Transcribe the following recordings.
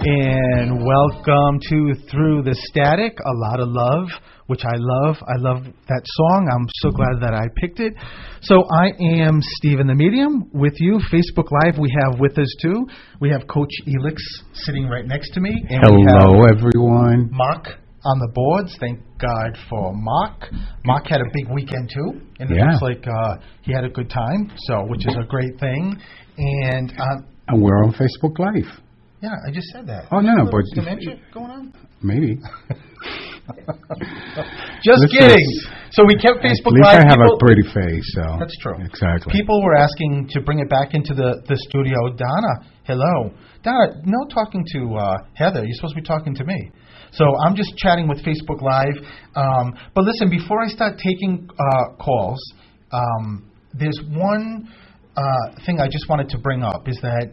And welcome to Through the Static, a lot of love, which I love. I love that song. I'm so glad that I picked it. So I am Stephen the Medium with you. Facebook Live, we have with us too. We have Coach Elix sitting right next to me. And hello, everyone. Mark on the boards. Thank God for Mark. Mark had a big weekend too, and it looks like he had a good time, which is a great thing. And we're on Facebook Live. Yeah, I just said that. Oh, no, but dementia going on? Maybe. Just kidding. So we kept Facebook Live. At least I have a pretty face, so. That's true. Exactly. People were asking to bring it back into the studio. Donna, hello. Donna, no talking to Heather. You're supposed to be talking to me. So I'm just chatting with Facebook Live. But listen, before I start taking calls, there's one thing I just wanted to bring up is that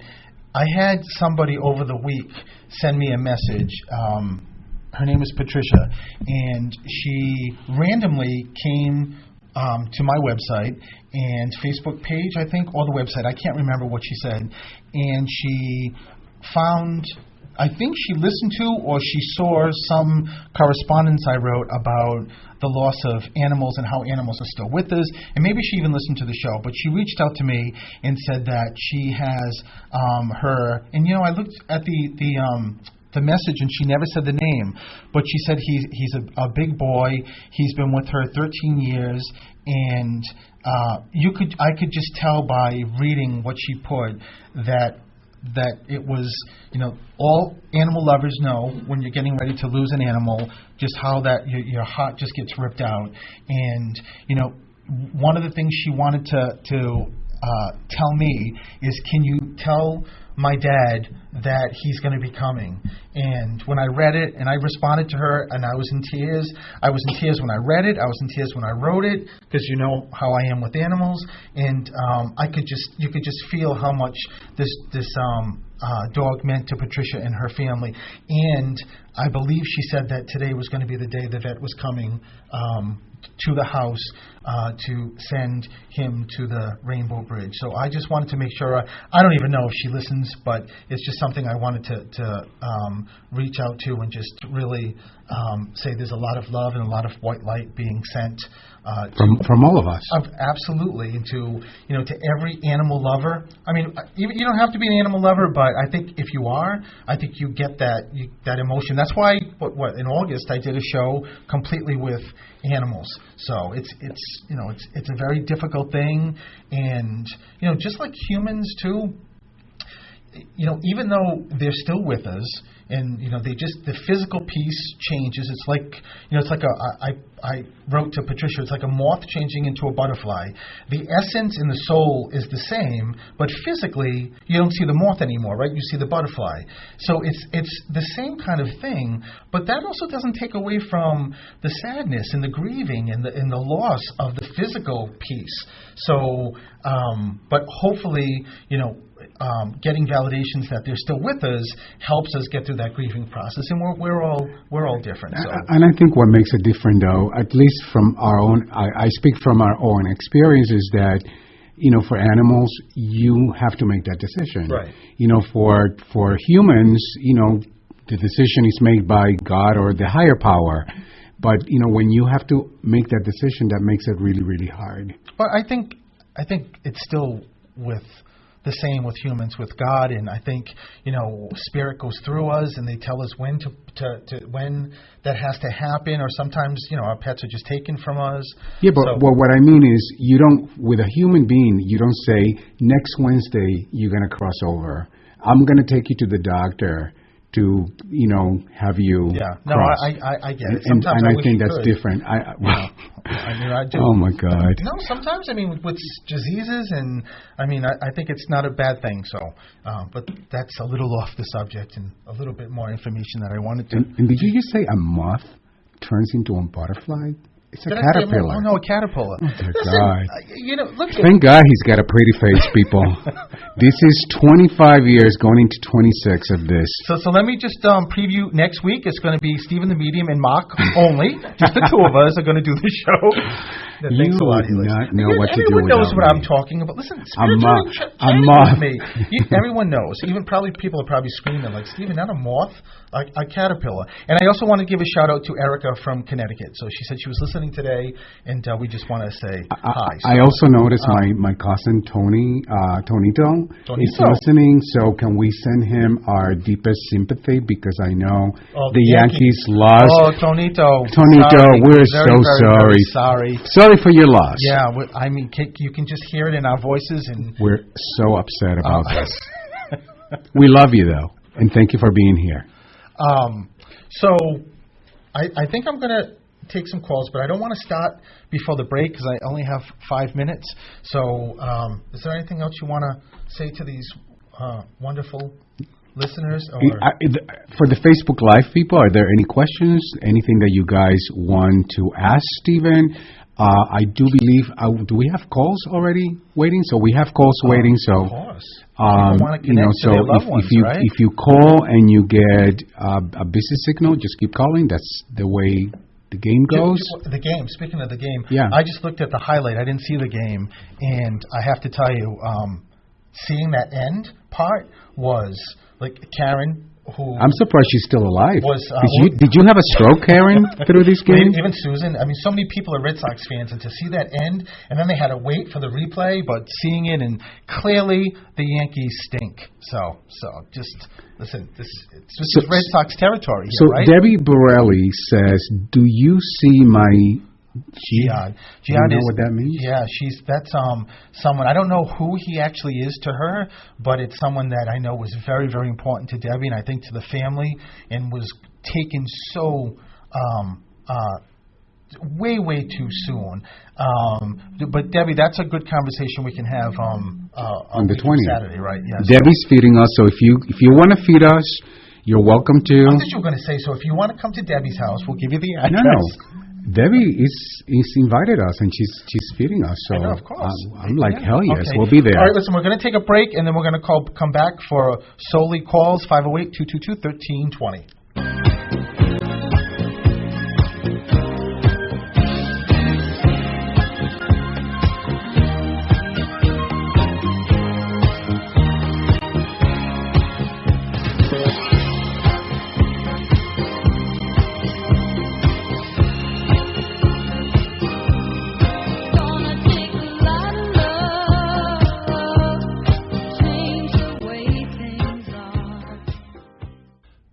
I had somebody over the week send me a message. Her name is Patricia, and she randomly came to my website and Facebook page, I think, or the website. I can't remember what she said. And she found, I think she listened to or she saw some correspondence I wrote about the loss of animals and how animals are still with us. And maybe she even listened to the show. But she reached out to me and said that she has her, and I looked at the message, and she never said the name, but she said he's a big boy. He's been with her 13 years, and I could just tell by reading what she put that it was, all animal lovers know when you're getting ready to lose an animal, just how that your heart just gets ripped out. And one of the things she wanted to tell me is, can you tell my dad that he's going to be coming? And when I read it, and I responded to her, and I was in tears. I was in tears when I read it. I was in tears when I wrote it, because you know how I am with animals. And you could just feel how much this dog meant to Patricia and her family. And I believe she said that today was going to be the day the vet was coming to the house to send him to the Rainbow Bridge. So I just wanted to make sure. I don't even know if she listens, but it's just something I wanted to reach out to and just really say there's a lot of love and a lot of white light being sent from all of us. Absolutely, and to every animal lover. I mean, you don't have to be an animal lover, but I think if you are, I think you get that emotion. That's why in August I did a show completely with animals. So it's a very difficult thing, and just like humans too. Even though they're still with us, and the physical piece changes. It's like I wrote to Patricia, it's like a moth changing into a butterfly. The essence in the soul is the same, but physically you don't see the moth anymore, right? You see the butterfly. So it's the same kind of thing, but that also doesn't take away from the sadness and the grieving and the loss of the physical piece. So, but hopefully, getting validations that they're still with us helps us get through that grieving process, and we're all different. So. And I think what makes it different, though, at least from our own, I speak from our own experience, is that for animals you have to make that decision. Right. For humans, the decision is made by God or the higher power. But when you have to make that decision, that makes it really, really hard. But I think it's still with the same with humans, with God, and I think spirit goes through us, and they tell us when to when that has to happen, or sometimes our pets are just taken from us. Yeah, but what I mean is, you don't, with a human being, you don't say next Wednesday you're going to cross over. I'm going to take you to the doctor to have you cross. I get it. And I think that's different. I do. Oh my God. No, sometimes with diseases, and I think it's not a bad thing. So, but that's a little off the subject, and a little bit more information that I wanted to. And did you just say a moth turns into a butterfly? It's a caterpillar. Oh, no, a caterpillar. Oh, dear God. Look. Thank God he's got a pretty face, people. This is 25 years going into 26 of this. So let me just preview next week. It's going to be Stephen the Medium and Mark only. Just the two of us are going to do the show. Thanks a lot, would not know what to do Everyone knows what without I'm me. talking about. Listen, I'm chatting moth. with me. Everyone knows. Even people are probably screaming like, Stephen, not a moth, a caterpillar. And I also want to give a shout out to Erica from Connecticut. So she said she was listening today, and we just want to say hi. So, I also noticed my cousin Tonito is listening. So can we send him our deepest sympathy, because I know the Yankees lost. Oh, Tonito, we're so sorry. Sorry for your loss. Yeah, I mean, you can just hear it in our voices, and we're so upset about this. We love you though, and thank you for being here. So I think I'm going to take some calls, but I don't want to start before the break because I only have 5 minutes. So is there anything else you want to say to these wonderful listeners? For the Facebook Live people, are there any questions, anything that you guys want to ask Stephen? I do believe, do we have calls already waiting? So we have calls waiting. So, of course. If you call and you get a busy signal, just keep calling. That's the way the game goes. The game. Speaking of the game, yeah. I just looked at the highlight. I didn't see the game, and I have to tell you, seeing that end part was like Karen. I'm surprised she's still alive. Did you have a stroke, Karen, through these games? Even Susan. I mean, so many people are Red Sox fans, and to see that end, and then they had to wait for the replay, but seeing it, and clearly the Yankees stink. So just listen, this is Red Sox territory here, right? So Debbie Borelli says, do you see my... Jihad. Do you know what that means? Yeah, that's someone, I don't know who he actually is to her, but it's someone that I know was very, very important to Debbie, and I think to the family, and was taken so way too soon. But Debbie, that's a good conversation we can have on the 20th. Saturday, right? Yes. Debbie's feeding us, so if you want to feed us, you're welcome to. I thought you were going to say, so if you want to come to Debbie's house, we'll give you the address. No. Debbie is invited us, and she's feeding us. So I know, of course. I'm like, hell yes, okay. We'll be there. All right, listen, we're going to take a break, and then we're going to come back for solely calls, 508-222-1320.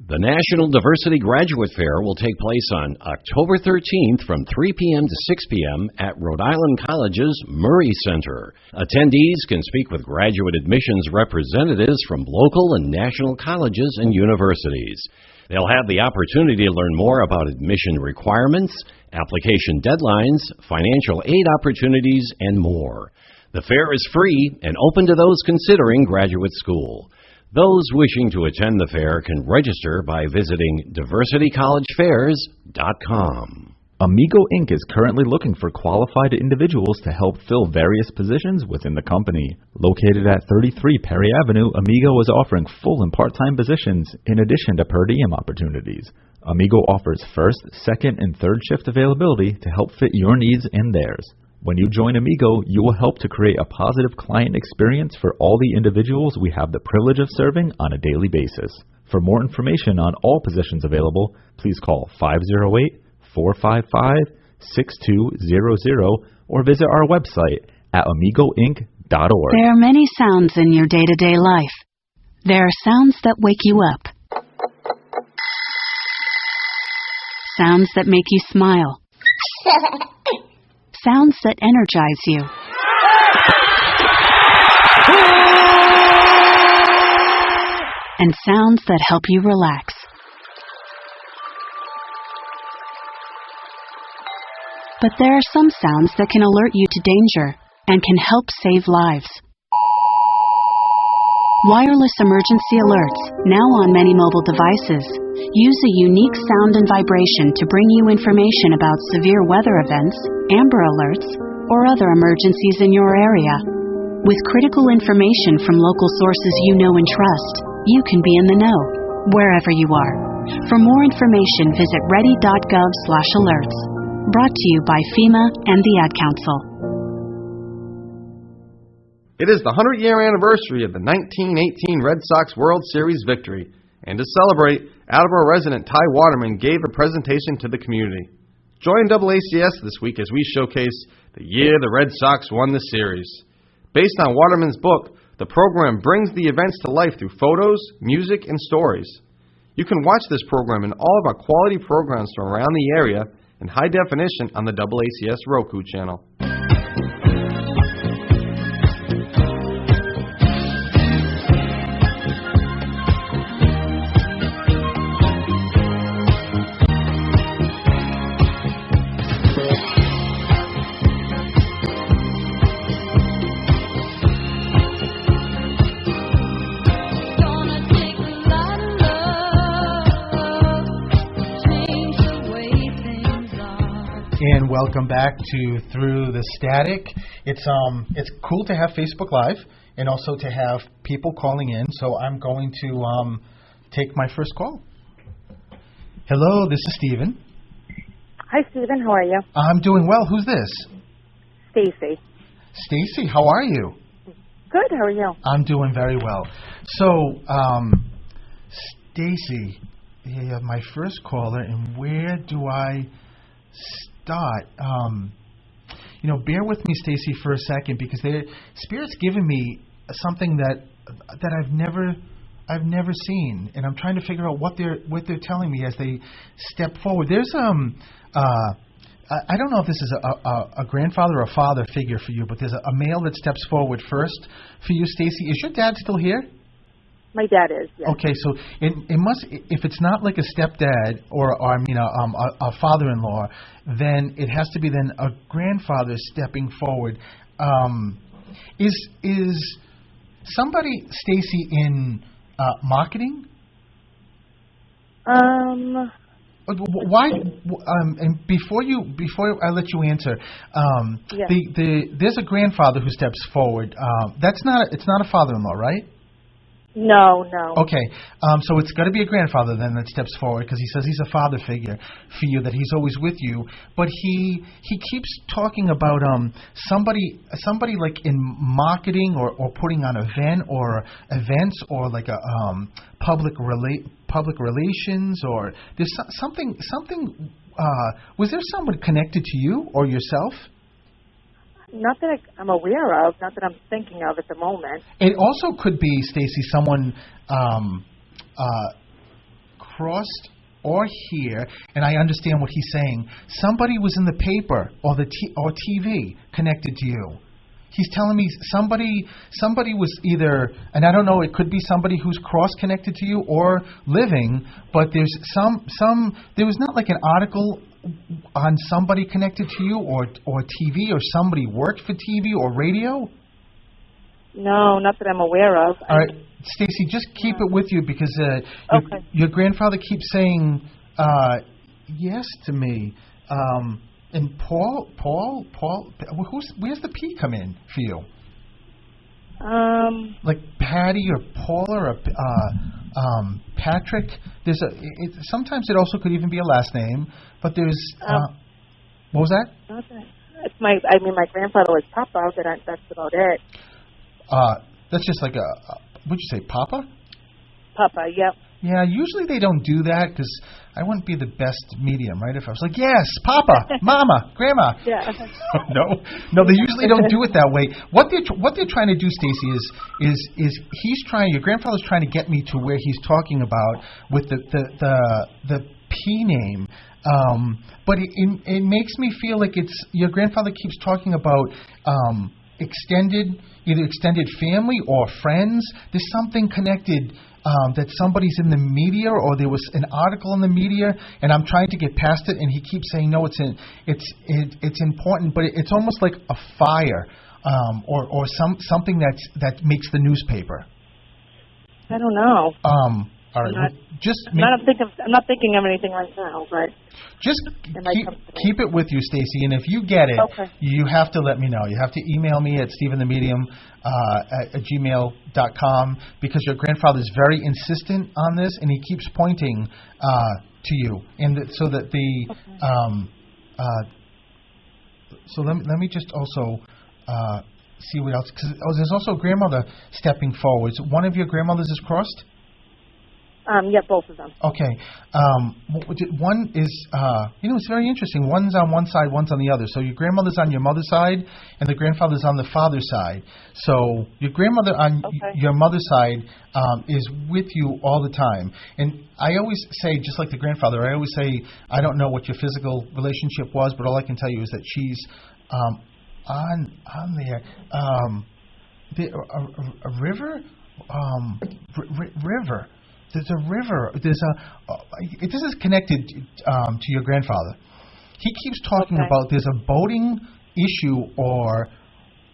The National Diversity Graduate Fair will take place on October 13th from 3 p.m. to 6 p.m. at Rhode Island College's Murray Center. Attendees can speak with graduate admissions representatives from local and national colleges and universities. They'll have the opportunity to learn more about admission requirements, application deadlines, financial aid opportunities, and more. The fair is free and open to those considering graduate school. Those wishing to attend the fair can register by visiting diversitycollegefairs.com. Amigo Inc. is currently looking for qualified individuals to help fill various positions within the company. Located at 33 Perry Avenue, Amigo is offering full and part-time positions in addition to per diem opportunities. Amigo offers first, second, and third shift availability to help fit your needs and theirs. When you join Amigo, you will help to create a positive client experience for all the individuals we have the privilege of serving on a daily basis. For more information on all positions available, please call 508-455-6200 or visit our website at amigoinc.org. There are many sounds in your day-to-day life. There are sounds that wake you up. Sounds that make you smile. Sounds that energize you. And sounds that help you relax. But there are some sounds that can alert you to danger and can help save lives. Wireless emergency alerts, now on many mobile devices, use a unique sound and vibration to bring you information about severe weather events, Amber Alerts, or other emergencies in your area. With critical information from local sources you know and trust, you can be in the know, wherever you are. For more information, visit ready.gov/alerts. Brought to you by FEMA and the Ad Council. It is the 100-year anniversary of the 1918 Red Sox World Series victory, and to celebrate, Attleboro resident Ty Waterman gave a presentation to the community. Join AACS this week as we showcase the year the Red Sox won the series. Based on Waterman's book, the program brings the events to life through photos, music, and stories. You can watch this program and all of our quality programs from around the area in high definition on the AACS Roku channel. And welcome back to Through the Static. It's cool to have Facebook Live and also to have people calling in. So I'm going to take my first call. Hello, this is Stephen. Hi, Stephen. How are you? I'm doing well. Who's this? Stacy. Stacy, how are you? Good. How are you? I'm doing very well. So, Stacy, my first caller, and where do I start? Bear with me, Stacy, for a second, because Spirit's given me something that I've never seen, and I'm trying to figure out what they're telling me as they step forward. There's I don't know if this is a grandfather or a father figure for you, but there's a male that steps forward first for you, Stacy. Is your dad still here? My dad is, yes. Okay, so it must, if it's not like a stepdad or a father-in-law, then it has to be then a grandfather stepping forward. Is somebody, Stacy, in marketing? Why? And before I let you answer, yeah. There's a grandfather who steps forward. It's not a father-in-law, right? No. Okay, so it's got to be a grandfather then that steps forward, because he says he's a father figure for you, that he's always with you. But he keeps talking about somebody like in marketing or putting on events or like a public relations, or there's something. Was there someone connected to you or yourself? Not that I'm aware of, not that I'm thinking of at the moment. It also could be, Stacy, someone crossed or here, and I understand what he's saying. Somebody was in the paper or or TV connected to you. He's telling me somebody was either, and I don't know, it could be somebody who's cross-connected to you or living, but there's there was not like an article on somebody connected to you or TV, or somebody worked for TV or radio? No, not that I'm aware of. All right, Stacy, just keep it with you, because your grandfather keeps saying yes to me. And Paul, where's the P come in for you? Like Patty or Paula or Patrick. Sometimes it also could even be a last name, but there's what was that? It's my grandfather was Papa, but that's about it. That's just like what'd you say, Papa? Papa, yep. Yeah, usually they don't do that, because I wouldn't be the best medium, right? If I was like, yes, Papa, Mama, Grandma. Yeah. No, they usually don't do it that way. What they're trying to do, Stacy, is your grandfather's trying to get me to where he's talking about with the P name. But it makes me feel like it's your grandfather keeps talking about either extended family or friends. There's something connected. That somebody's in the media, or there was an article in the media, and I'm trying to get past it, and he keeps saying no, it's important, but it's almost like a fire, or something that makes the newspaper. I don't know. All right, I'm not thinking of anything right now, but just keep it with you, Stacy. And if you get it, you have to let me know. You have to email me at stephenthemedium at gmail.com, because your grandfather is very insistent on this, and he keeps pointing to you, and so that So let me just also see what else. Because there's also a grandmother stepping forward. So one of your grandmothers is crossed? Yeah, both of them. Okay. One is, it's very interesting. One's on one side, one's on the other. So your grandmother's on your mother's side, and the grandfather's on the father's side. So your grandmother on your mother's side is with you all the time. And I always say, just like the grandfather, I always say, I don't know what your physical relationship was, but all I can tell you is that she's on there. A river? River. There's a river. This is connected to your grandfather. He keeps talking about there's a boating issue or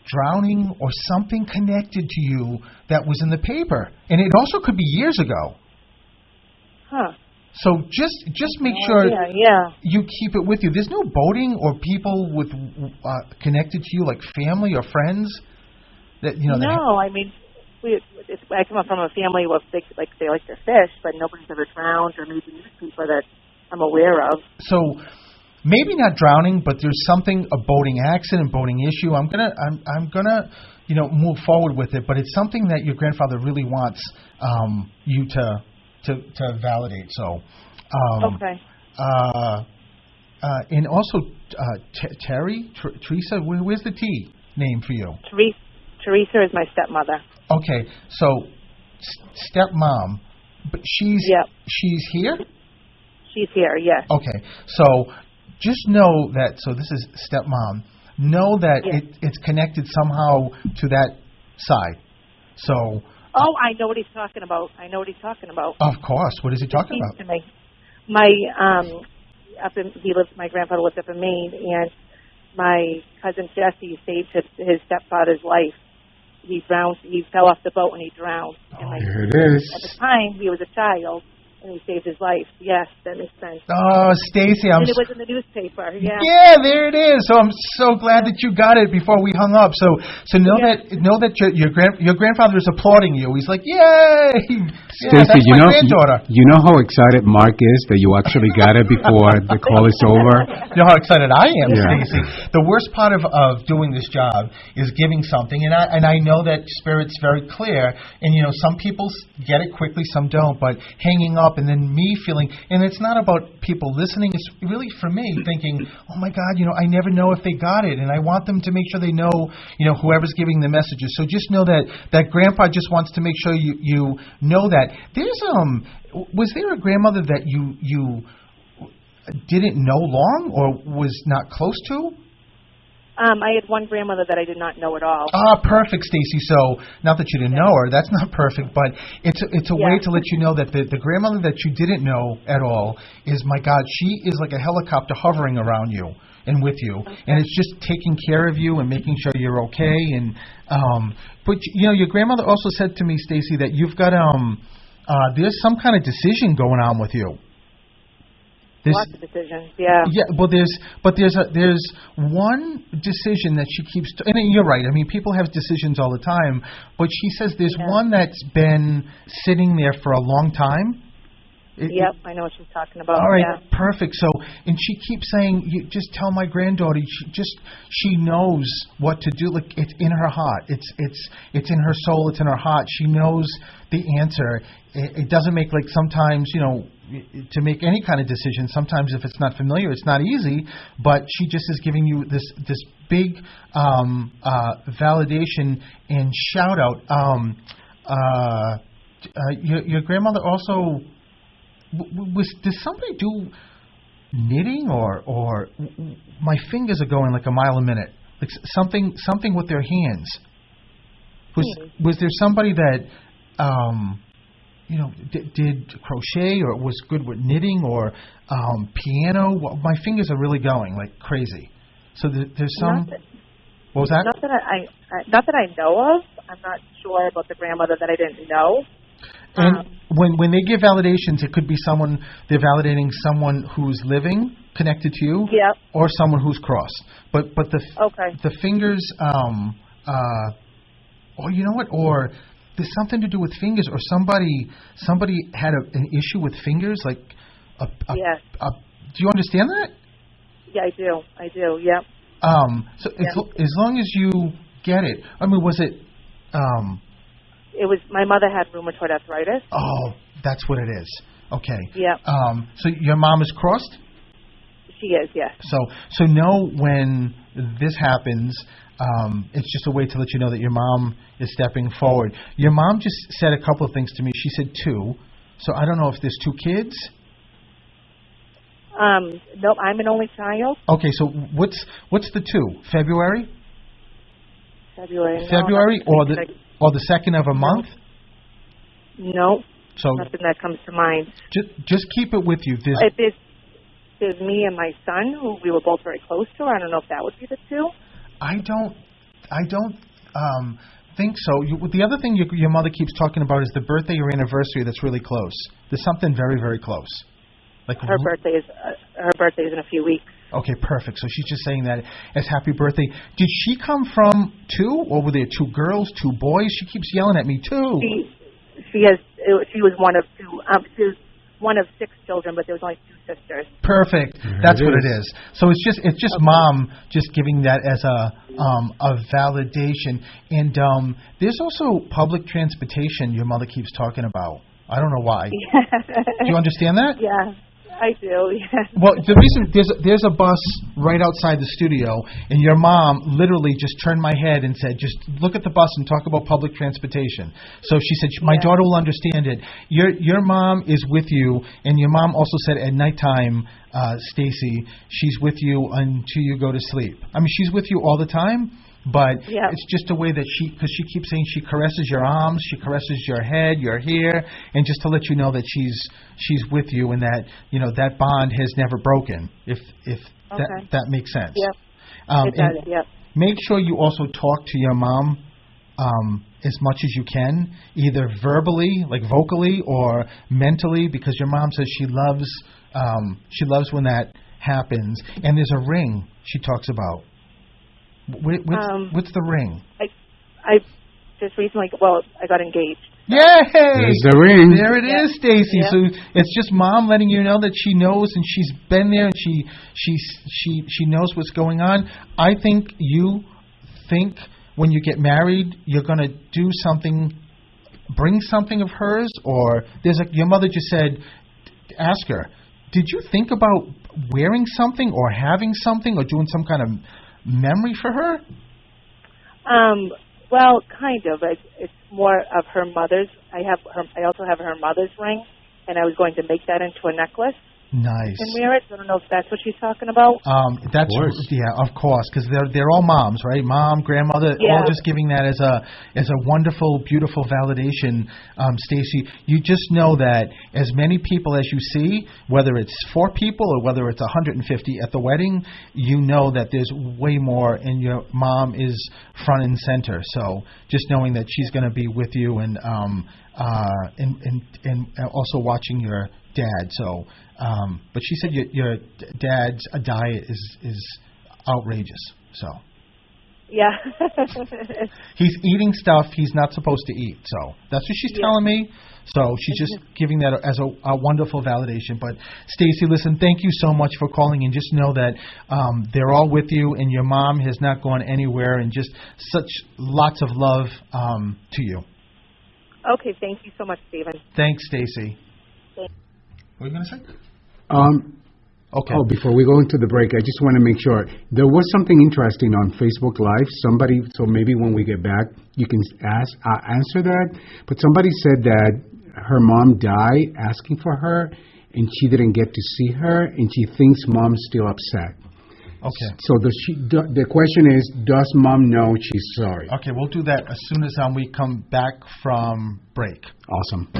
drowning or something connected to you that was in the paper, and it also could be years ago. Huh. So just make sure you keep it with you. There's no boating or people with connected to you, like family or friends. That No, I mean. I come up from a family where they like to fish, but nobody's ever drowned or maybe people that I'm aware of. So maybe not drowning, but there's something, a boating accident, boating issue. I'm gonna move forward with it, but it's something that your grandfather really wants you to validate. So and also Teresa, where's the T name for you? Teresa is my stepmother. Okay, so stepmom, but she's here? She's here, yes. Okay, so just know that, so this is stepmom, know that it's connected somehow to that side. So. I know what he's talking about. Of course. What is he talking about? To me. My grandfather lived up in Maine, and my cousin Jesse saved his stepfather's life. He fell off the boat and he drowned. Here it is. At the time, he was a child, and he saved his life. Yes, that makes sense. Oh, Stacy, and it was in the newspaper. Yeah. Yeah, there it is. So I'm so glad that you got it before we hung up. So know that your grandfather is applauding you. He's like, yay! Stacy, that's my granddaughter. You know how excited Mark is that you actually got it before the call is over? You know how excited I am, Stacy. The worst part of doing this job is giving something, and I know that Spirit's very clear, and some people get it quickly, some don't, but hanging up and then me feeling, and it's not about people listening, it's really for me thinking, oh my God, I never know if they got it, and I want them to make sure they know, whoever's giving the messages. So just know that Grandpa just wants to make sure you know that. There's was there a grandmother that you didn't know long or was not close to? I had one grandmother that I did not know at all. Perfect, Stacy. So, not that you didn't know her, that's not perfect, but it's a way to let you know that the grandmother that you didn't know at all is, my God, she is like a helicopter hovering around you and with you, and it's just taking care of you and making sure you're okay. And but your grandmother also said to me, Stacy, that you've got there's some kind of decision going on with you. Lots of decisions, yeah. Yeah, well, there's one decision that she keeps, and you're right. I mean, people have decisions all the time, but she says there's one that's been sitting there for a long time. I know what she's talking about. All right, perfect. So, and she keeps saying, "You just tell my granddaughter." She knows what to do. Like, it's in her heart. It's in her soul. It's in her heart. She knows the answer. It doesn't make, like, sometimes, to make any kind of decision. Sometimes if it's not familiar, it's not easy. But she just is giving you this big validation and shout out. Your grandmother also. Did somebody do knitting or my fingers are going like a mile a minute, like something with their hands? Was there somebody that did crochet or was good with knitting or piano? My fingers are really going like crazy. So there's some. What was that? Not that I know of. I'm not sure about the grandmother that I didn't know. And when they give validations, it could be someone, they're validating someone who's living, connected to you, or someone who's crossed. But the fingers, or you know what, or there's something to do with fingers, or somebody had an issue with fingers, like do you understand that? Yeah, I do. Yep. So as long as you get it. I mean, was it? It was. My mother had rheumatoid arthritis. Oh, that's what it is. Okay. Yeah. So your mom is crossed? She is, yes. So know when this happens, it's just a way to let you know that your mom is stepping forward. Your mom just said a couple of things to me. She said 2. So I don't know if there's 2 kids. No, I'm an only child. Okay, so what's the 2? February? February. February or the 2nd of a month? No. So nothing that comes to mind. Just keep it with you. There's me and my son, who we were both very close to. I don't know if that would be the 2. I don't think so. The other thing your mother keeps talking about is the birthday or anniversary that's really close. There's something very, very close. Like her birthday is in a few weeks. Okay, perfect. So she's just saying that as happy birthday. Did she come from 2, or were there 2 girls, 2 boys? She keeps yelling at me 2. She was one of 2. She was one of 6 children, but there was only 2 sisters. Perfect. That's what it is. So it's just okay. Mom just giving that as a validation. And there's also public transportation your mother keeps talking about. I don't know why. Do you understand that? Yeah. I do, yeah. Well, the reason there's a bus right outside the studio, and your mom literally just turned my head and said, "Just look at the bus and talk about public transportation." So she said, "My daughter will understand it." Your mom is with you, and your mom also said at nighttime, Stacy, she's with you until you go to sleep. I mean, she's with you all the time. But it's just a way that because she keeps saying she caresses your arms, she caresses your head, your hair, and just to let you know that she's with you and that that bond has never broken. If that makes sense. Yeah. It does. Yeah. Make sure you also talk to your mom as much as you can, either verbally, like vocally, or mentally, because your mom says she loves when that happens. And there's a ring she talks about. What's the ring? I just recently, I got engaged. Yay! There's the ring. There it is, Stacy. Yeah. So it's just mom letting you know that she knows and she's been there and she knows what's going on. I think you think when you get married you're going to do something, bring something of hers, or your mother just said, ask her, did you think about wearing something or having something or doing some kind of memory for her? Well, kind of. It's more of her mother's. I also have her mother's ring, and I was going to make that into a necklace. Nice. And wear it. I don't know if that's what she's talking about. That's of course, because they're all moms, right? Mom, grandmother, all just giving that as a wonderful, beautiful validation. Stacy, you just know that as many people as you see, whether it's 4 people or whether it's 150 at the wedding, you know that there's way more, and your mom is front and center. So just knowing that she's going to be with you and also watching your dad. So, but she said your dad's diet is outrageous. So, yeah, he's eating stuff he's not supposed to eat. So that's what she's telling me. So she's just giving that as a wonderful validation. But Stacy, listen, thank you so much for calling, and just know that they're all with you, and your mom has not gone anywhere, and just such lots of love to you. Okay, thank you so much, Stephen. Thanks, Stacy. What are you going to say? Okay. Oh, before we go into the break, I just want to make sure. There was something interesting on Facebook Live. So maybe when we get back, you can answer that. But somebody said that her mom died asking for her, and she didn't get to see her, and she thinks mom's still upset. Okay. So the question is, does mom know she's sorry? Okay, we'll do that as soon as we come back from break. Awesome.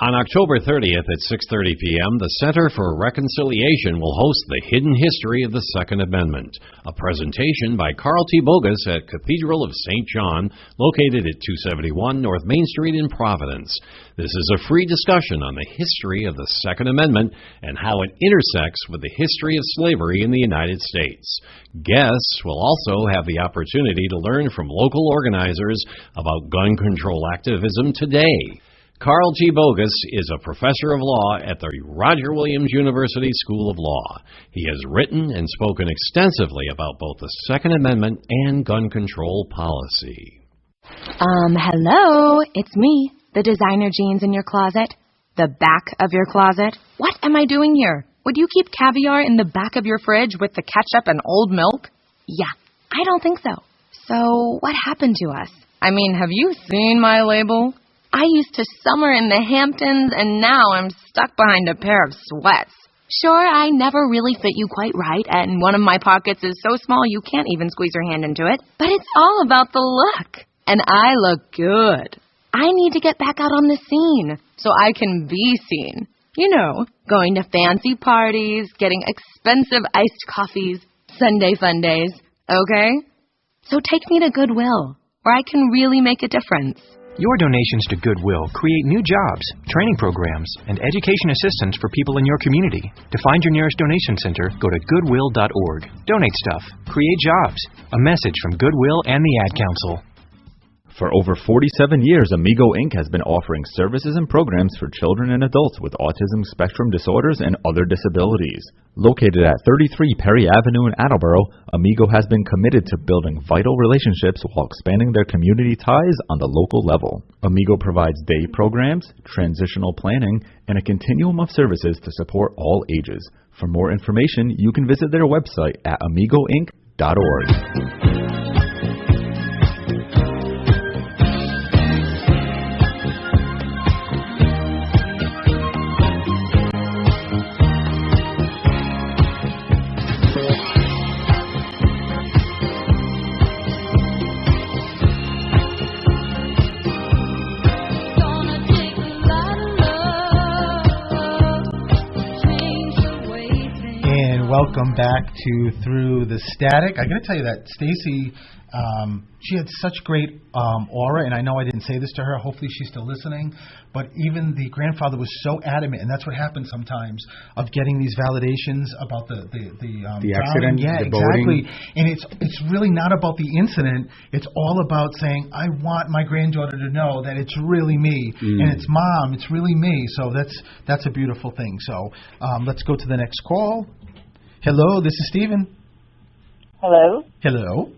On On October 30th at 6:30 p.m., the Center for Reconciliation will host The Hidden History of the Second Amendment, a presentation by Carl T. Bogus at Cathedral of St. John, located at 271 North Main Street in Providence. This is a free discussion on the history of the Second Amendment and how it intersects with the history of slavery in the United States. Guests will also have the opportunity to learn from local organizers about gun control activism today. Carl T. Bogus is a professor of law at the Roger Williams University School of Law. He has written and spoken extensively about both the Second Amendment and gun control policy. Hello, it's me, the designer jeans in your closet, the back of your closet. What am I doing here? Would you keep caviar in the back of your fridge with the ketchup and old milk? Yeah, I don't think so. So, what happened to us? I mean, have you seen my label? I used to summer in the Hamptons, and now I'm stuck behind a pair of sweats. Sure, I never really fit you quite right, and one of my pockets is so small you can't even squeeze your hand into it. But it's all about the look, and I look good. I need to get back out on the scene so I can be seen. You know, going to fancy parties, getting expensive iced coffees, Sunday fun days, okay? So take me to Goodwill, where I can really make a difference. Your donations to Goodwill create new jobs, training programs, and education assistance for people in your community. To find your nearest donation center, go to goodwill.org. Donate stuff. Create jobs. A message from Goodwill and the Ad Council. For over 47 years, Amigo Inc. has been offering services and programs for children and adults with autism spectrum disorders and other disabilities. Located at 33 Perry Avenue in Attleboro, Amigo has been committed to building vital relationships while expanding their community ties on the local level. Amigo provides day programs, transitional planning, and a continuum of services to support all ages. For more information, you can visit their website at amigoinc.org. Welcome back to Through the Static. I got to tell you that Stacy, she had such great aura, and I know I didn't say this to her. Hopefully she's still listening. But even the grandfather was so adamant, and that's what happens sometimes, of getting these validations about the accident, yeah, the exactly. boating. And it's really not about the incident. It's all about saying, I want my granddaughter to know that it's really me, and it's Mom, it's really me. So that's a beautiful thing. So let's go to the next call. Hello, this is Stephen. Hello. Hello.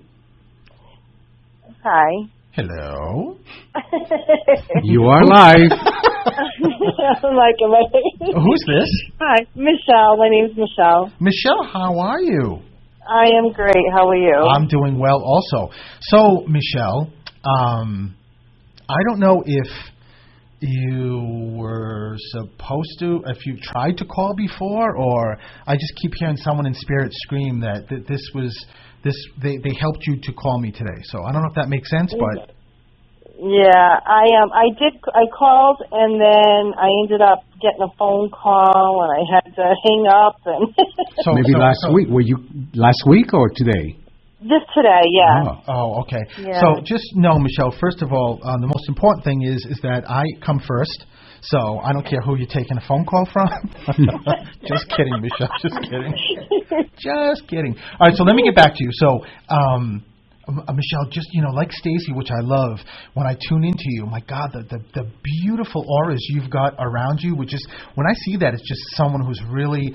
Hi. Hello. You are live. Who's this? Hi, Michelle. My name's Michelle. Michelle, how are you? I am great. How are you? I'm doing well also. So, Michelle, I don't know if you were supposed to, if you tried to call before, or I just keep hearing someone in spirit scream that they helped you to call me today. So I don't know if that makes sense, but yeah, I called, and then I ended up getting a phone call, and I had to hang up. And so last week. Were you last week or today? Just today, yeah. Oh, okay. Yeah. So just know, Michelle, first of all, the most important thing is that I come first. So I don't care who you're taking a phone call from. Just kidding, Michelle. Just kidding. Just kidding. All right, so let me get back to you. So, Michelle, just, like Stacy, which I love, when I tune into you, my God, the beautiful auras you've got around you, which is, when I see that, it's just someone who's really,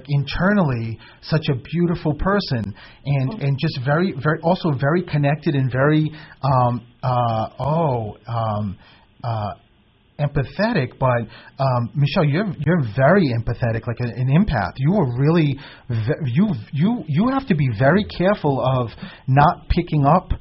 internally, such a beautiful person, and just very, very, also very connected and very, empathetic, but Michelle, you're very empathetic, like an empath. You are really you have to be very careful of not picking up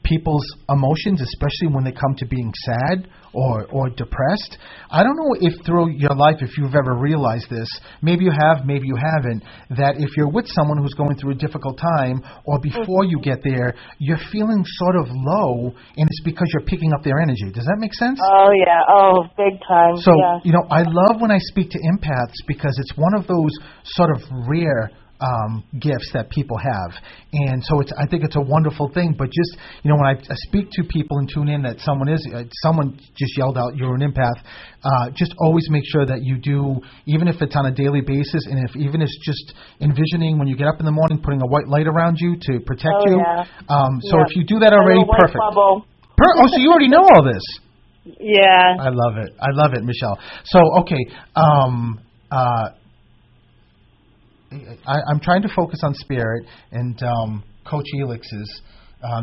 people's emotions, especially when they come to being sad or depressed. I don't know if through your life, if you've ever realized this, maybe you have, maybe you haven't, that if you're with someone who's going through a difficult time, or before you get there, you're feeling sort of low, and it's because you're picking up their energy. Does that make sense? Oh, yeah. Oh, big time. So, yeah. I love when I speak to empaths because it's one of those sort of rare gifts that people have, and so I think it's a wonderful thing. But just when I speak to people and tune in that someone just yelled out you're an empath, just always make sure that you do, even if it's on a daily basis, and even if it's just envisioning when you get up in the morning, putting a white light around you to protect you. Yeah. So if you do that already, perfect. So you already know all this. Yeah. I love it, Michelle. So okay. I'm trying to focus on spirit, and Coach Elix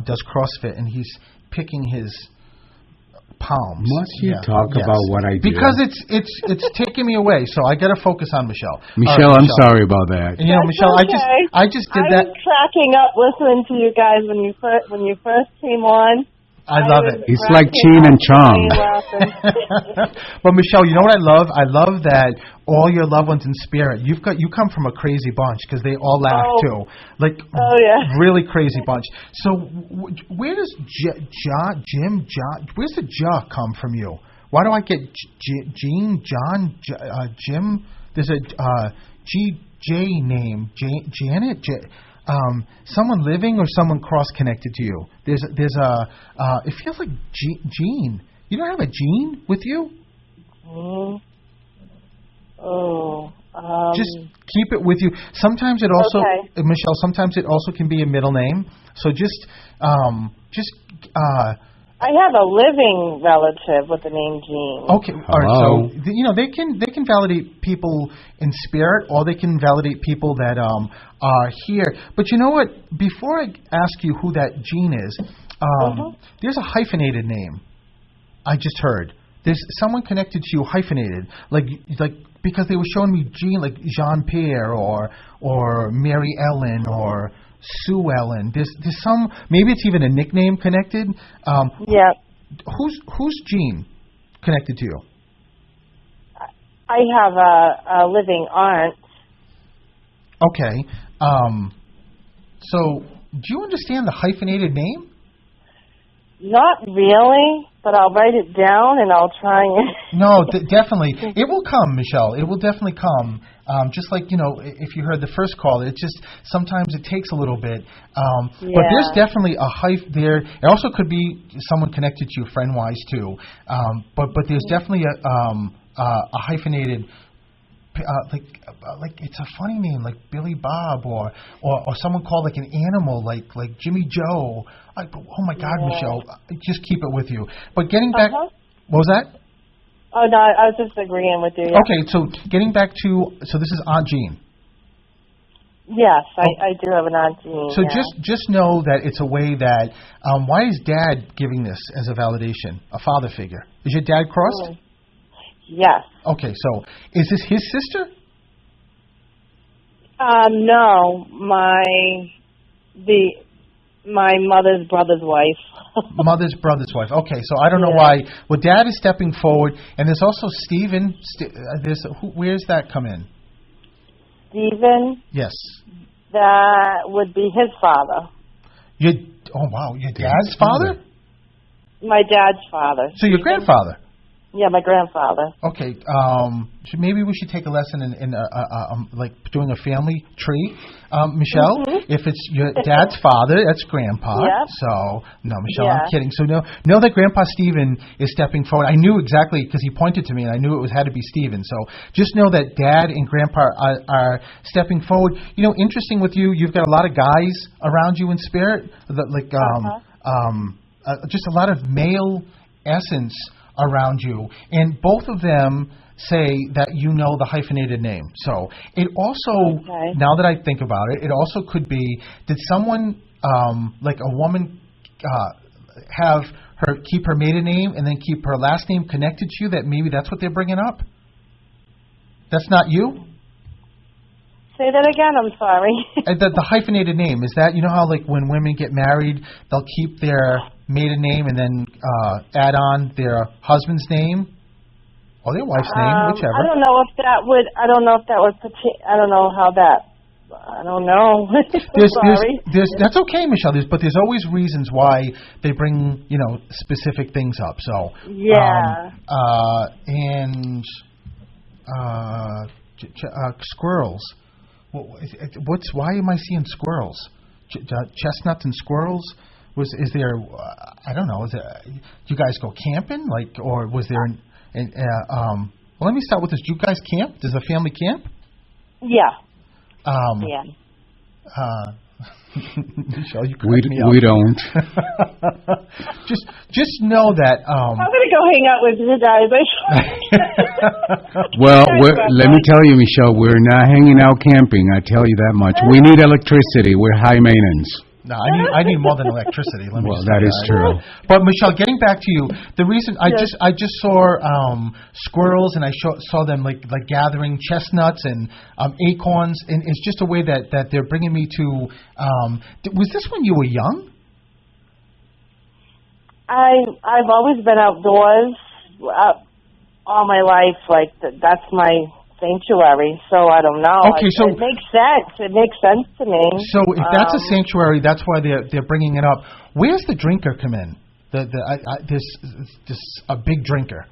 does CrossFit, and he's picking his palms. Must you talk about what I do? Because it's taking me away, so I got to focus on Michelle. Michelle, I'm sorry about that. And, Michelle, okay. I just did that. I was cracking up listening to you guys when you first came on. I love it. It's like Chin and Chong. But Michelle, you know what I love? I love that all your loved ones in spirit. You come from a crazy bunch because they all laugh too, really crazy bunch. So where does where's the Ja come from you? Why do I get Gene, John, Jim? There's a J name, Janet. Someone living or someone cross-connected to you. There's it feels like Gene. You don't have a Gene with you? Just keep it with you. Sometimes it also, Michelle, sometimes it also can be a middle name. So I have a living relative with the name Jean. Okay, all right. So they can validate people in spirit, or they can validate people that are here. But you know what? Before I ask you who that Jean is, there's a hyphenated name. I just heard there's someone connected to you hyphenated, like because they were showing me Jean, like Jean Pierre or Mary Ellen or Sue Ellen. There's some, maybe it's even a nickname connected. Yeah. Who's Jean connected to you? I have a living aunt. Okay. So do you understand the hyphenated name? Not really, but I'll write it down and I'll try and... No, definitely. It will come, Michelle. It will definitely come. Just like, if you heard the first call, it just, sometimes it takes a little bit. But there's definitely a there. It also could be someone connected to you friend-wise, too. But there's definitely a hyphenated... like it's a funny name, like Billy Bob, or someone called like an animal, like Jimmy Joe. Oh my God, Michelle, just keep it with you. But getting back, what was that? Oh no, I was just agreeing with you. Yeah. Okay, so getting back to, so this is Aunt Jean. Yes, I do have an Aunt Jean. So just know that it's a way that. Why is Dad giving this as a validation, a father figure? Is your dad crossed? Yes. Okay, so is this his sister? No, my mother's brother's wife. Mother's brother's wife. Okay, so I don't know why. Well, Dad is stepping forward, and there's also Stephen. Where's that come in? Stephen? Yes. That would be his father. Your dad's father? My dad's father. So your grandfather? Yeah, my grandfather. Okay, maybe we should take a lesson in like doing a family tree. Michelle, if it's your dad's father, that's Grandpa. Yep. So, no, Michelle, I'm kidding. So know that Grandpa Stephen is stepping forward. I knew exactly, because he pointed to me, and I knew it had to be Stephen. So just know that Dad and Grandpa are stepping forward. Interesting with you, you've got a lot of guys around you in spirit, just a lot of male essence around you, and both of them say that the hyphenated name. So it also, now that I think about it, it also could be, did someone, like a woman, have her keep her maiden name and then keep her last name connected to you, that maybe that's what they're bringing up? That's not you? Say that again, I'm sorry. The hyphenated name, is that, how like when women get married, they'll keep their maiden name and then add on their husband's name or their wife's name, whichever. I don't know if that would. I don't know how that. I don't know. Sorry. That's okay, Michelle. But there's always reasons why they bring specific things up. So yeah. Squirrels. Why am I seeing squirrels? Chestnuts and squirrels. Is there? I don't know. Do you guys go camping? Or was there? Well, let me start with this. Do you guys camp? Does the family camp? Yeah. Yeah. Michelle, you correct me up. We don't. just know that. I'm gonna go hang out with you guys. Well, let me tell you, Michelle, we're not hanging out camping. I tell you that much. We need electricity. We're high maintenance. No, I need more than electricity. That is true. But Michelle, getting back to you, the reason I just saw squirrels and I saw them like gathering chestnuts and acorns, and it's just a way that they're bringing me to. Was this when you were young? I've always been outdoors all my life. That's my sanctuary, so I don't know. Okay, so it makes sense. It makes sense to me. So if that's a sanctuary, that's why they're bringing it up. Where's the drinker come in? This a big drinker.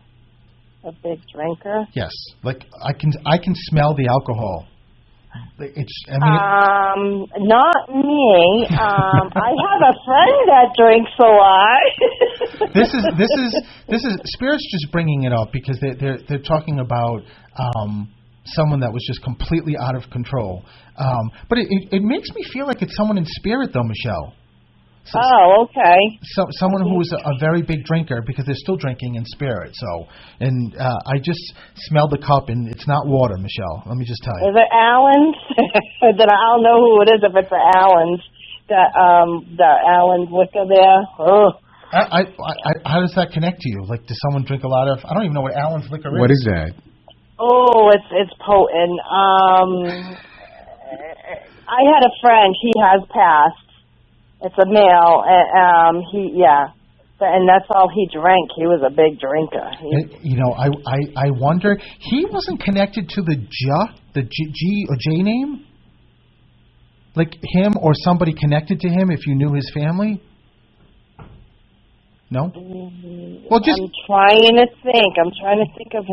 A big drinker. Yes, I can smell the alcohol. Not me. I have a friend that drinks a lot. This is Spirit's just bringing it up because they're talking about someone that was just completely out of control. But it makes me feel like it's someone in spirit, though, Michelle. Okay. Someone who is a very big drinker because they're still drinking in spirit. I just smelled the cup, and it's not water, Michelle. Let me just tell you. Is it Allen's? Then I'll know who it is if it's Allen's. The Allen's liquor there. Oh. How does that connect to you? Does someone drink a lot of? I don't even know what Allen's liquor is. What is that? Oh, it's potent. I had a friend. He has passed. It's a male. And that's all he drank. He was a big drinker. I wonder. He wasn't connected to the G or J name. Like him or somebody connected to him. If you knew his family. No. Well, I'm trying to think of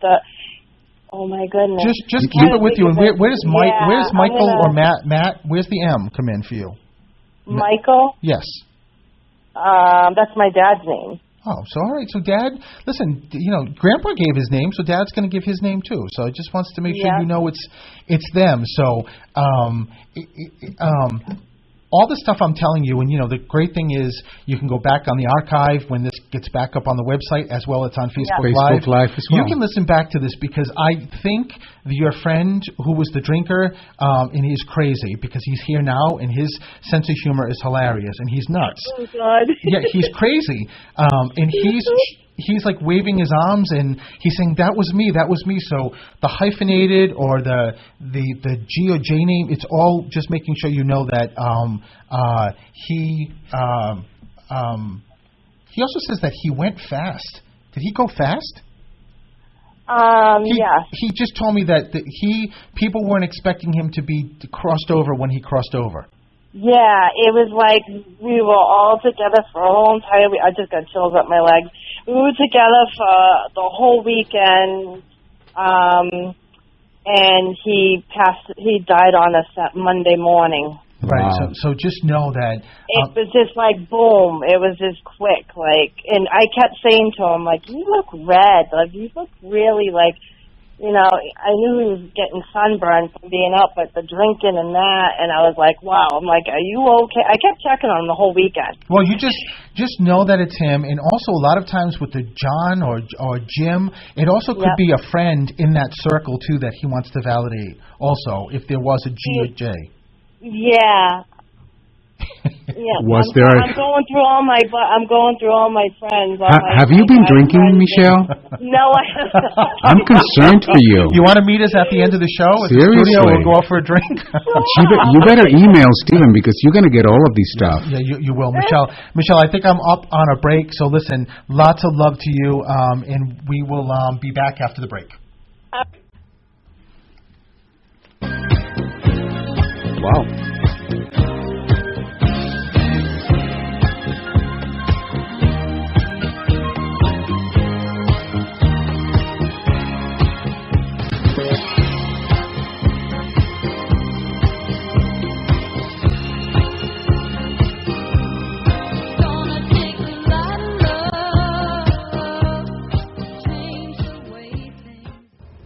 the. Oh my goodness! Just keep it with you. And where's Michael or Matt? Where's the M come in for you? Michael? Yes. That's my dad's name. Oh, so all right. So Dad, listen, Grandpa gave his name, so Dad's going to give his name too. So it just wants to make sure you know it's them. So all the stuff I'm telling you, and the great thing is you can go back on the archive when this gets back up on the website as well. It's on Facebook Live as well. You can listen back to this because I think your friend who was the drinker, and he's crazy because he's here now and his sense of humor is hilarious and he's nuts. Oh God! Yeah, he's crazy, and he's like waving his arms and he's saying that was me. So the hyphenated or the G or J name, it's all just making sure you know that he also says that he went fast. Did he go fast? Yeah. He just told me that people weren't expecting him to be crossed over when he crossed over. Yeah, it was like we were all together for a whole entire week. I just got chills up my legs. We were together for the whole weekend, and he died on a Monday morning. Right, wow. So just know that... it was just like, boom, it was just quick, and I kept saying to him, you look red, you look really, I knew he was getting sunburned from being up, but the drinking and that, and I was like, wow. I'm like, are you okay? I kept checking on him the whole weekend. Well, you just know that it's him, and also a lot of times with the John or Jim, it also could be a friend in that circle, too, that he wants to validate also, if there was a G or J. Yeah. Yeah, Was I'm going through all my friends. Have you been drinking, Michelle? No, I haven't. I'm concerned for you. You want to meet us at the end of the show? At Seriously. the studio, we'll go out for a drink. You better email Stephen because you're going to get all of these stuff. Yeah, you will, Michelle. Michelle, I think I'm up on a break. So listen, lots of love to you, and we will be back after the break. Wow.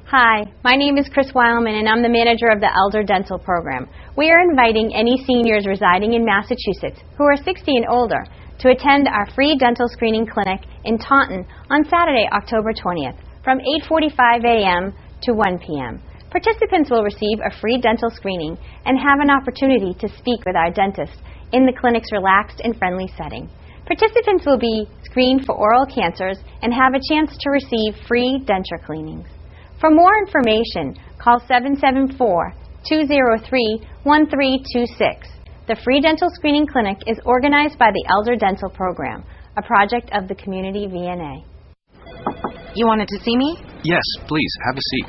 Hi, my name is Chris Weilman, and I'm the manager of the Elder Dental Program. We are inviting any seniors residing in Massachusetts who are 60 and older to attend our free dental screening clinic in Taunton on Saturday, October 20th, from 8:45 a.m. to 1 p.m. Participants will receive a free dental screening and have an opportunity to speak with our dentist in the clinic's relaxed and friendly setting. Participants will be screened for oral cancers and have a chance to receive free denture cleanings. For more information, call 774-203-1326. The free dental screening clinic is organized by the Elder Dental Program, a project of the Community VNA. You wanted to see me? Yes, please, have a seat.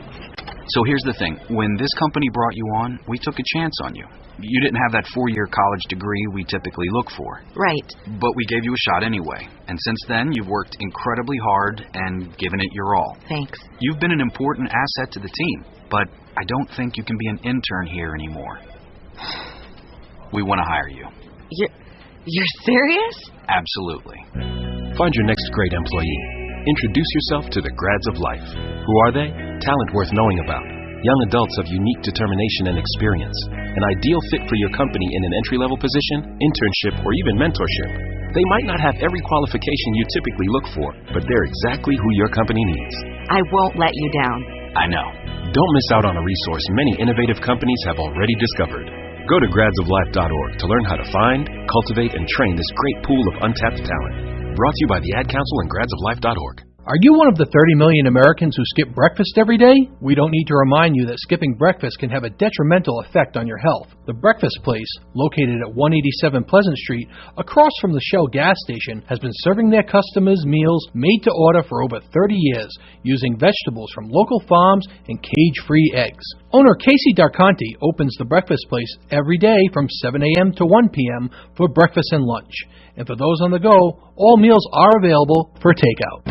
So here's the thing. When this company brought you on, we took a chance on you. You didn't have that 4-year college degree we typically look for. Right. But we gave you a shot anyway. And since then, you've worked incredibly hard and given it your all. Thanks. You've been an important asset to the team, but I don't think you can be an intern here anymore. We want to hire you. You're serious? Absolutely. Find your next great employee. Introduce yourself to the grads of life. Who are they? Talent worth knowing about. Young adults of unique determination and experience. An ideal fit for your company in an entry-level position, internship, or even mentorship. They might not have every qualification you typically look for, but they're exactly who your company needs. I won't let you down. I know. Don't miss out on a resource many innovative companies have already discovered. Go to gradsoflife.org to learn how to find, cultivate, and train this great pool of untapped talent. Brought to you by the Ad Council and gradsoflife.org. Are you one of the 30 million Americans who skip breakfast every day? We don't need to remind you that skipping breakfast can have a detrimental effect on your health. The Breakfast Place, located at 187 Pleasant Street, across from the Shell gas station, has been serving their customers meals made to order for over 30 years, using vegetables from local farms and cage-free eggs. Owner Casey Darconti opens the Breakfast Place every day from 7 a.m. to 1 p.m. for breakfast and lunch. And for those on the go, all meals are available for takeout.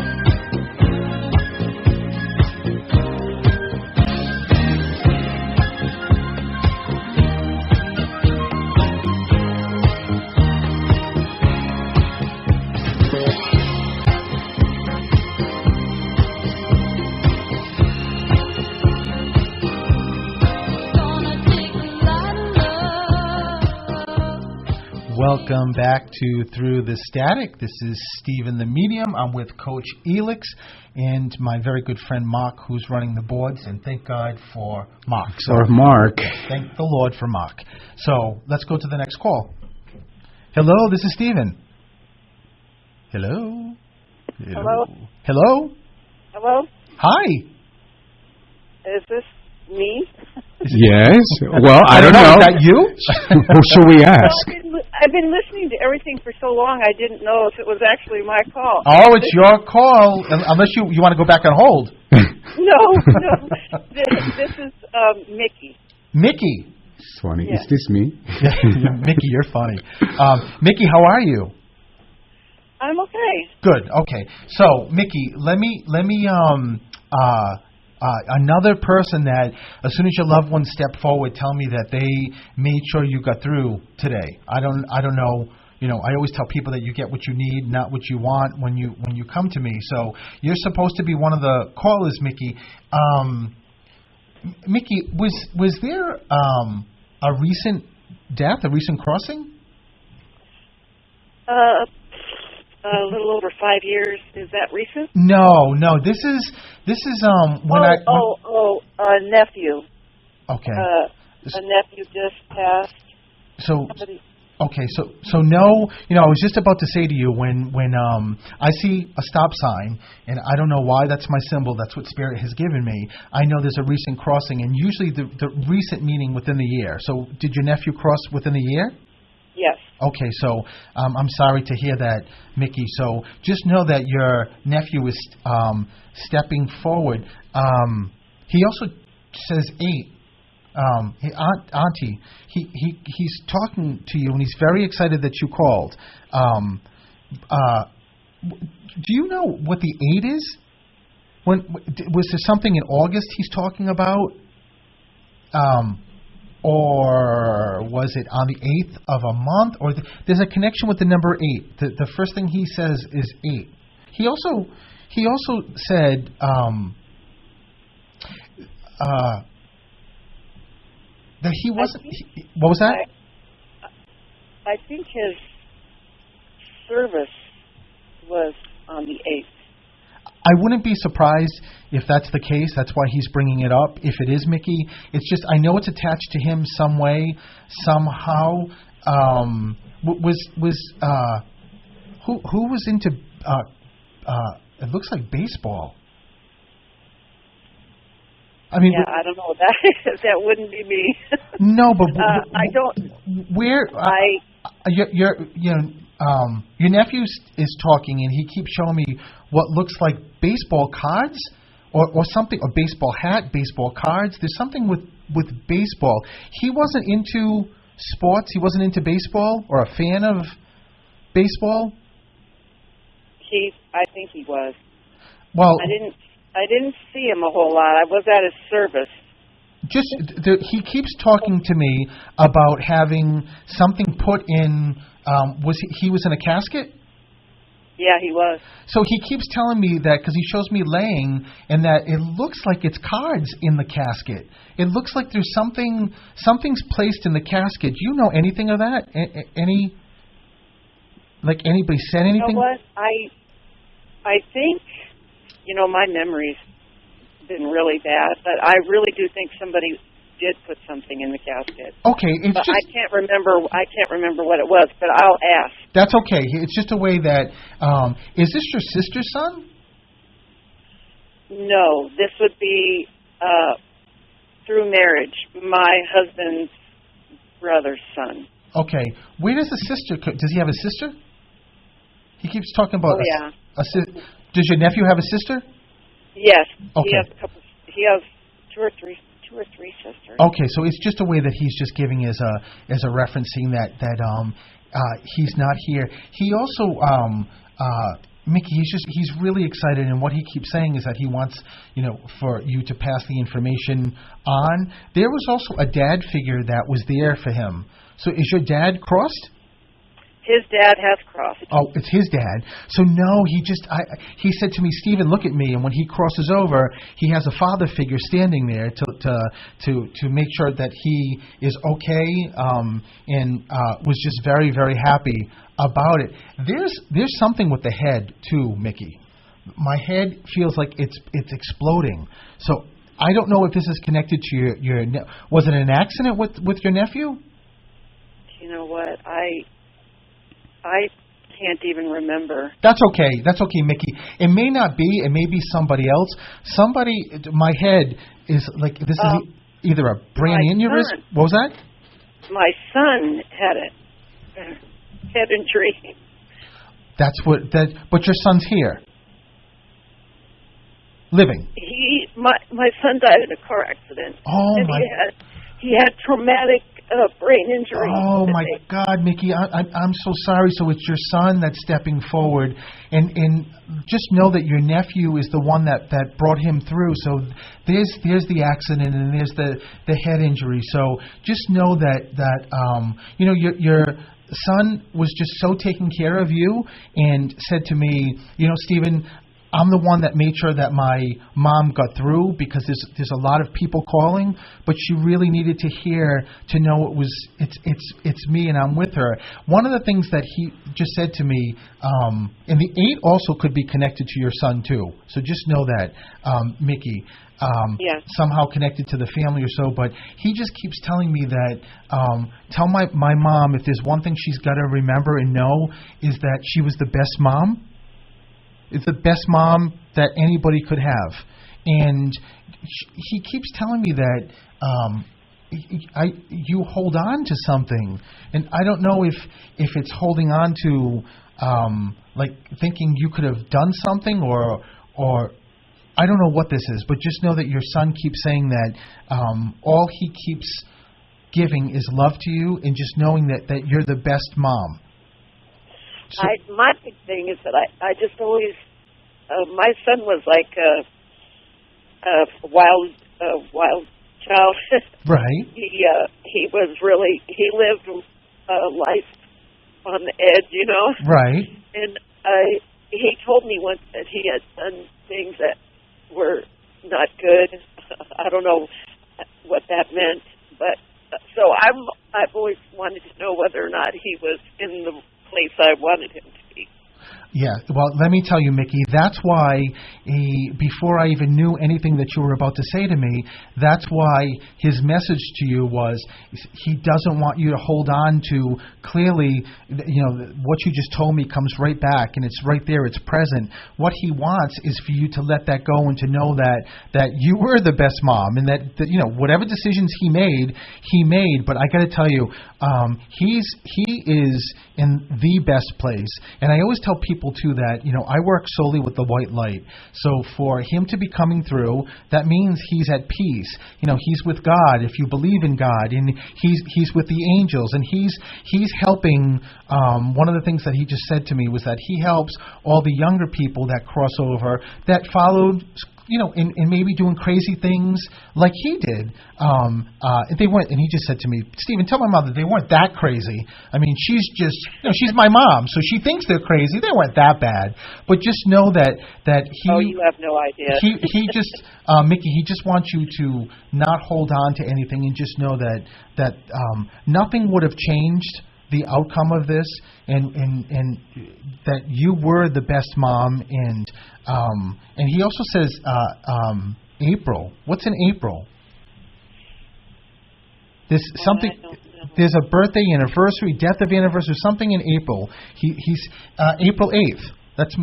Welcome back to Through the Static. This is Stephen the Medium. I'm with Coach Elix and my very good friend Mark, who's running the boards, and thank God for Mark. Thank the Lord for Mark. So let's go to the next call. Hello, this is Stephen. Hello. Hello. Hello. Hello. Hi. Is this me? Yes. Well, I don't know. Is that you? Who should we ask? Well, I've been listening to everything for so long, I didn't know if it was actually my call. Oh, it's your call, unless you want to go back on hold. No. This is Mickey. Mickey. It's funny. Yeah. Is this me? Mickey, you're funny. Mickey, how are you? I'm okay. Good. Okay. So, Mickey, let me another person that, as soon as your loved ones step forward, tell me that they made sure you got through today. I don't know. You know, I always tell people that you get what you need, not what you want when you come to me. So you're supposed to be one of the callers, Mickey. Mickey, was there a recent death, a recent crossing? A little over 5 years. Is that recent? No. This is when nephew. Okay. A nephew just passed. So Okay, so no, I was just about to say to you when I see a stop sign, and I don't know why that's my symbol, that's what Spirit has given me, I know there's a recent crossing, and usually the recent meaning within the year. So did your nephew cross within the year? Yes. Okay, so I'm sorry to hear that, Mickey. So just know that your nephew is stepping forward. He also says 8. Auntie, he's talking to you, and he's very excited that you called. Do you know what the 8 is? Was there something in August he's talking about? Or was it on the 8th of a month? Or there's a connection with the number 8. The first thing he says is 8. He also said that he wasn't. What was that? I think his service was on the 8th. I wouldn't be surprised if that's the case. That's why he's bringing it up. If it is Mickey, it's just I know it's attached to him some way, somehow. Who was into? It looks like baseball. I mean, yeah, I don't know. That wouldn't be me. No, but I don't. Where your nephew is talking, and he keeps showing me what looks like baseball cards or something, a baseball hat, baseball cards. There's something with baseball. He wasn't into sports. He wasn't into baseball or a fan of baseball. I think he was. Well, I didn't see him a whole lot. I was at his service. He keeps talking to me about having something put in. He was in a casket? Yeah, he was. So he keeps telling me that because he shows me laying, and that it looks like it's cards in the casket. It looks like there's something's placed in the casket. Do you know anything of that? Anybody said anything? You know what? I think, my memory's been really bad, but I really do think somebody did put something in the casket. Okay, I can't remember what it was, but I'll ask. That's okay. It's just a way that is this your sister's son? No, this would be through marriage, my husband's brother's son. Okay, where does the sister? Does he have a sister? He keeps talking about. Oh, yeah. Does your nephew have a sister? Yes. Okay. He has two or three sisters. Okay, so it's just a way that he's just giving as a referencing that he's not here. He also Mickey, he's really excited, and what he keeps saying is that he wants for you to pass the information on. There was also a dad figure that was there for him. So is your dad crossed? His dad has crossed. Oh, it's his dad. So no, he said to me, Stephen, look at me. And when he crosses over, he has a father figure standing there to make sure that he is okay, and was just very, very happy about it. There's something with the head too, Mickey. My head feels like it's exploding. So I don't know if this is connected to your was it an accident with your nephew? You know what? I can't even remember. That's okay, Mickey. It may not be. It may be somebody else. My head is like this is either a brain aneurysm. What was that? My son had a head injury. But your son's here, living. My son died in a car accident. Oh and my! He had traumatic brain injury. Oh my God, Mickey! I'm so sorry. So it's your son that's stepping forward, and just know that your nephew is the one that brought him through. So there's the accident, and there's the head injury. So just know that your son was just so taking care of you, and said to me, Stephen, I'm the one that made sure that my mom got through because there's a lot of people calling, but she really needed to hear to know it's me and I'm with her. One of the things that he just said to me, and the 8 also could be connected to your son too. So just know that, Mickey. Somehow connected to the family or so, but he just keeps telling me that tell my mom if there's one thing she's got to remember and know is that she was the best mom. It's the best mom that anybody could have. And he keeps telling me that you hold on to something. And I don't know if it's holding on to like thinking you could have done something or I don't know what this is, but just know that your son keeps saying that all he keeps giving is love to you and just knowing that you're the best mom. So, my big thing is that I just always, my son was like a wild child. Right. He was really, he lived life on the edge, you know. Right. And he told me once that he had done things that were not good. I don't know what that meant, but so I've always wanted to know whether or not he was in the place I wanted him to be. Yeah, well, let me tell you, Mickey, that's why before I even knew anything that you were about to say to me, that's why his message to you was he doesn't want you to hold on to, clearly, you know, what you just told me comes right back, and it's right there, it's present. What he wants is for you to let that go and to know that you were the best mom, and that you know, whatever decisions he made, but I got to tell you, he is in the best place. And I always tell people too that, you know, I work solely with the white light. So for him to be coming through, that means he's at peace. You know, he's with God if you believe in God, and he's with the angels, and he's helping. One of the things that he just said to me was that he helps all the younger people that cross over that followed, you know, and maybe doing crazy things like he did. They weren't, and he just said to me, Stephen, tell my mother they weren't that crazy. I mean, she's just, you know, she's my mom, so she thinks they're crazy. They weren't that bad. But just know that he. Oh, you have no idea. He just, Mickey, he just wants you to not hold on to anything and just know that nothing would have changed the outcome of this, and that you were the best mom, and he also says April. What's in April? There's something. There's a birthday, anniversary, death of anniversary, something in April. He's April 8th. That's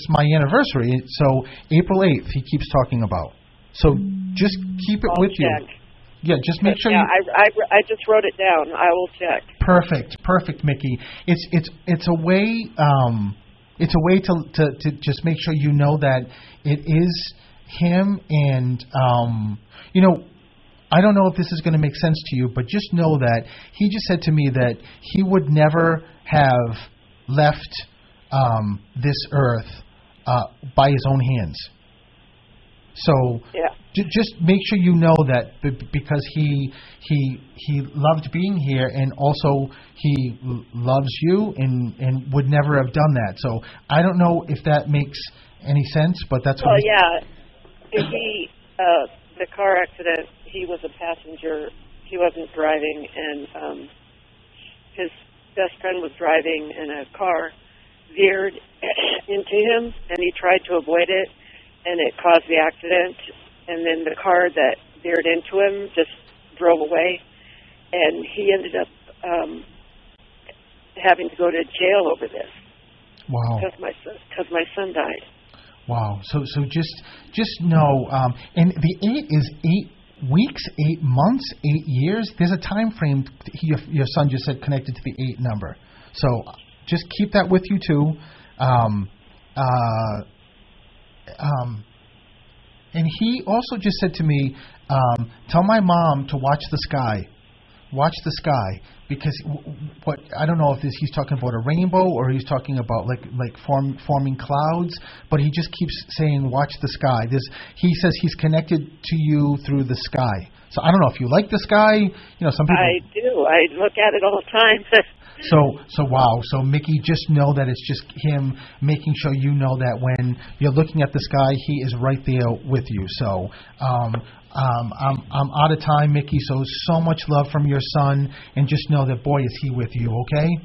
my anniversary. So April 8th, he keeps talking about. So just keep it with you. Yeah, just make sure. Yeah, I just wrote it down. I will check. Perfect, Mickey. It's a way to just make sure you know that it is him, and you know, I don't know if this is going to make sense to you, but just know that he just said to me that he would never have left this earth by his own hands. So just make sure you know that because he loved being here, and also he loves you and would never have done that. So I don't know if that makes any sense, but that's what. The car accident, he was a passenger. He wasn't driving, and his best friend was driving, and a car veered into him, and he tried to avoid it, and it caused the accident. And then the car that veered into him just drove away, and he ended up having to go to jail over this. Wow! Because my son died. Wow! So just know, and the 8 is 8 weeks, 8 months, 8 years. There's a time frame. Your son just said connected to the 8 number. So just keep that with you too. And he also just said to me, tell my mom to watch the sky. Watch the sky. Because what I don't know if he's talking about a rainbow or he's talking about like forming clouds, but he just keeps saying watch the sky. He says he's connected to you through the sky. So I don't know if you like the sky. You know, some people. I do. I look at it all the time. So wow. So Mickey, just know that it's just him making sure you know that when you're looking at the sky, he is right there with you. So I'm out of time, Mickey. So much love from your son, and just know that boy is he with you. Okay.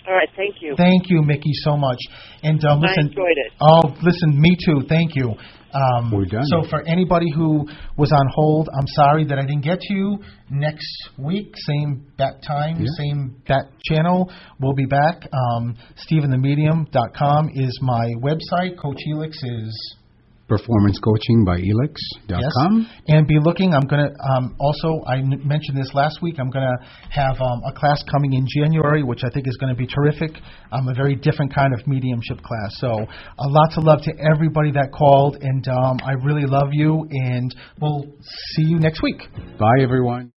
All right, thank you. Thank you, Mickey, so much. And listen, I enjoyed it. Oh, listen, me too. Thank you. We're done. So for anybody who was on hold, I'm sorry that I didn't get to you. Next week, same bat time, same bat channel. We'll be back. StephenTheMedium.com is my website. Coach Helix is performancecoachingbyelix.com. Yes. And be looking. I'm going to also, I mentioned this last week, I'm going to have a class coming in January, which I think is going to be terrific. A very different kind of mediumship class. So lots of love to everybody that called, and I really love you, and we'll see you next week. Bye, everyone.